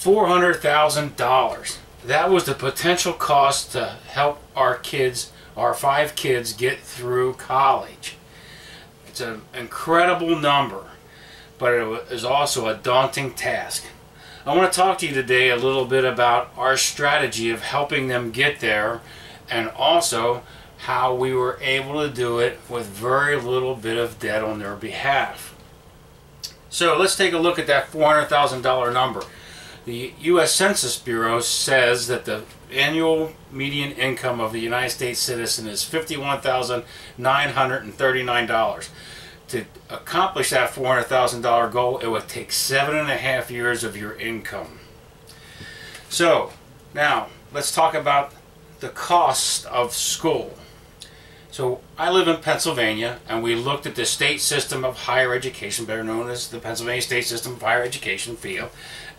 $400,000. That was the potential cost to help our kids, our 5 kids, get through college. It's an incredible number, but it is also a daunting task. I want to talk to you today a little bit about our strategy of helping them get there, and also how we were able to do it with very little bit of debt on their behalf. So let's take a look at that $400,000 number. The U.S. Census Bureau says that the annual median income of the United States citizen is $51,939. To accomplish that $400,000 goal, it would take 7.5 years of your income. So now let's talk about the cost of school. So I live in Pennsylvania, and we looked at the state system of higher education, better known as the Pennsylvania State System of Higher Education, FEHA,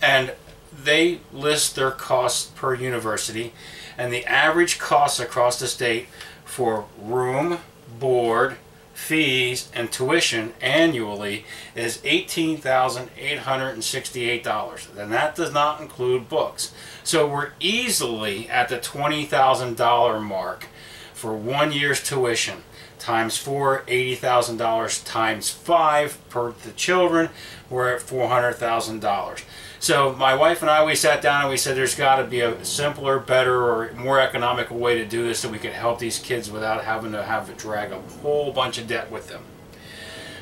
and they list their costs per university, and the average costs across the state for room, board, fees, and tuition annually is $18,868, and that does not include books. So we're easily at the $20,000 mark for 1 year's tuition. Times 4, $80,000, times 5 per the children, we're at $400,000. So my wife and I, we sat down and we said there's got to be a simpler, better, or more economical way to do this so we could help these kids without having to drag a whole bunch of debt with them.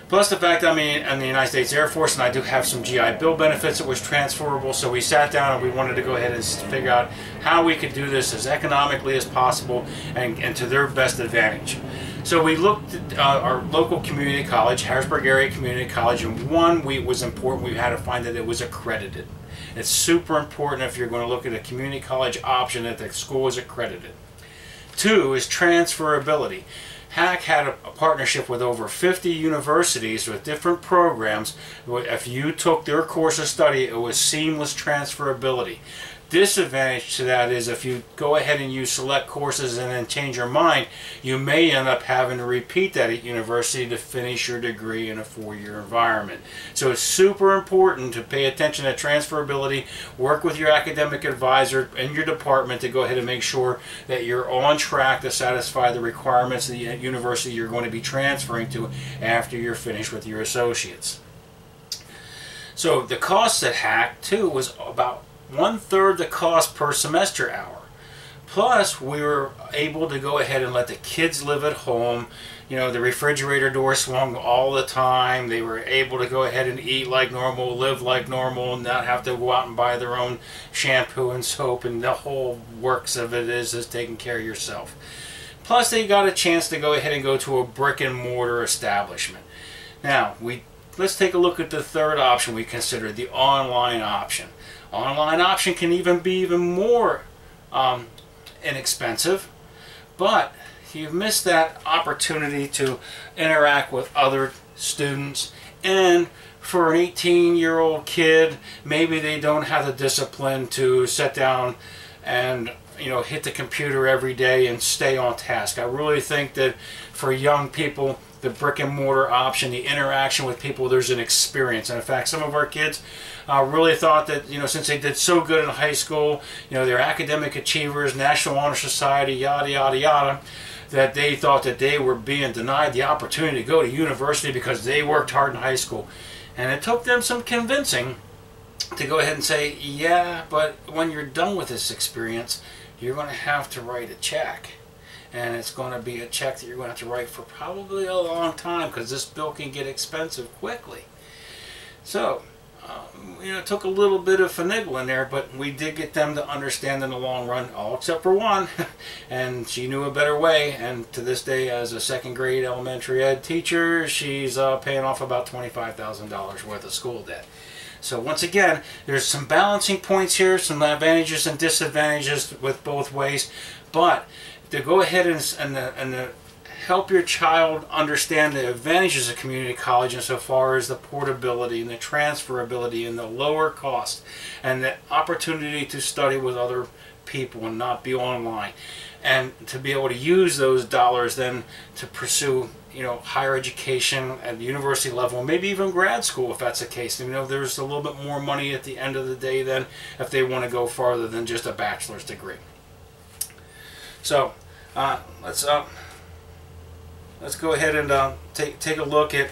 Plus the fact, I mean, I'm in the United States Air Force, and I do have some GI Bill benefits that was transferable, so we sat down and we wanted to go ahead and figure out how we could do this as economically as possible and to their best advantage. So we looked at our local community college, Harrisburg Area Community College, and one was important. We had to find that it was accredited. It's super important if you're going to look at a community college option that the school is accredited. 2 is transferability. HACC had a partnership with over 50 universities with different programs. If you took their course of study, it was seamless transferability. Disadvantage to that is if you go ahead and you select courses and then change your mind, you may end up having to repeat that at university to finish your degree in a 4-year environment. So it's super important to pay attention to transferability, work with your academic advisor in your department to go ahead and make sure that you're on track to satisfy the requirements of the university you're going to be transferring to after you're finished with your associates. So the cost at HACC too was about 1/3 the cost per semester hour. Plus, we were able to go ahead and let the kids live at home. You know, the refrigerator door swung all the time. They were able to go ahead and eat like normal, live like normal, and not have to go out and buy their own shampoo and soap, and the whole works of it is taking care of yourself. Plus, they got a chance to go ahead and go to a brick and mortar establishment. Now, let's take a look at the third option we considered, the online option. Online option can be even more inexpensive, but you've missed that opportunity to interact with other students. And for an 18-year-old kid, maybe they don't have the discipline to sit down and hit the computer every day and stay on task. I really think that for young people, the brick and mortar option, the interaction with people, there's an experience. And in fact, some of our kids really thought that, since they did so good in high school, they're academic achievers, National Honor Society, yada, yada, yada, that they thought that they were being denied the opportunity to go to university because they worked hard in high school. And it took them some convincing to go ahead and say, yeah, but when you're done with this experience, you're going to have to write a check. And it's going to be a check that you're going to have to write for probably a long time, because this bill can get expensive quickly. So, it took a little bit of finagling there, but we did get them to understand in the long run, all except for one. And she knew a better way, and to this day, as a 2nd grade elementary ed teacher, she's paying off about $25,000 worth of school debt. So once again, there's some balancing points here, some advantages and disadvantages with both ways, but to go ahead and help your child understand the advantages of community college insofar as the portability and the transferability and the lower cost and the opportunity to study with other people and not be online, and to be able to use those dollars then to pursue higher education at the university level, maybe even grad school if that's the case. There's a little bit more money at the end of the day then if they want to go farther than just a bachelor's degree. So let's go ahead and take a look at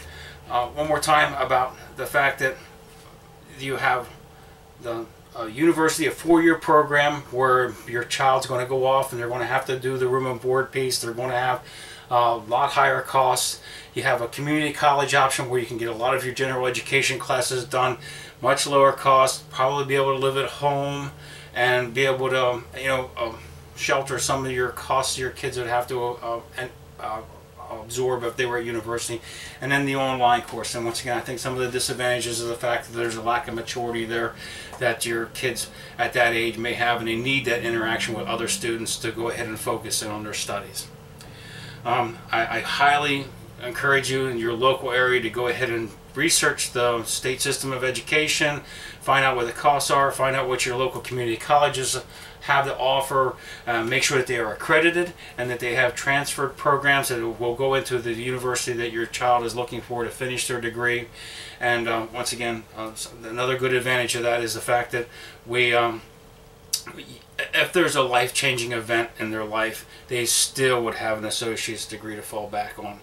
one more time about the fact that you have the university, a 4-year program where your child's going to go off and they're going to have to do the room and board piece. They're going to have a lot higher costs. You have a community college option where you can get a lot of your general education classes done, much lower cost, probably be able to live at home and be able to shelter some of your costs your kids would have to absorb if they were at university. And then the online course, and once again, I think some of the disadvantages is the fact that there's a lack of maturity there that your kids at that age may have, and they need that interaction with other students to go ahead and focus in on their studies. I highly encourage you in your local area to go ahead and research the state system of education, find out what the costs are, find out what your local community colleges have to offer, make sure that they are accredited and that they have transferred programs that will go into the university that your child is looking for to finish their degree. And once again, another good advantage of that is the fact that if there's a life-changing event in their life, they still would have an associate's degree to fall back on.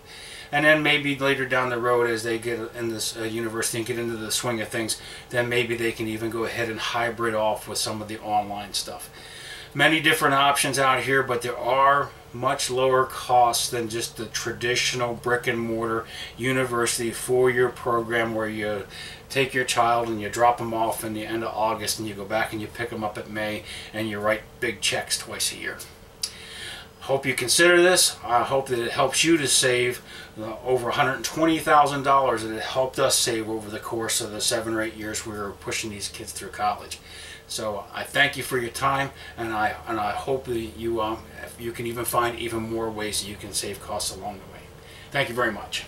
And then maybe later down the road, as they get in this university and get into the swing of things, then maybe they can even go ahead and hybrid off with some of the online stuff. Many different options out here, but there are much lower costs than just the traditional brick and mortar university 4-year program where you take your child and you drop them off in the end of August and you go back and you pick them up at May and you write big checks twice a year. Hope you consider this. I hope that it helps you to save over $120,000 that it helped us save over the course of the 7 or 8 years we were pushing these kids through college. So I thank you for your time, and I hope that you can even find even more ways that you can save costs along the way. Thank you very much.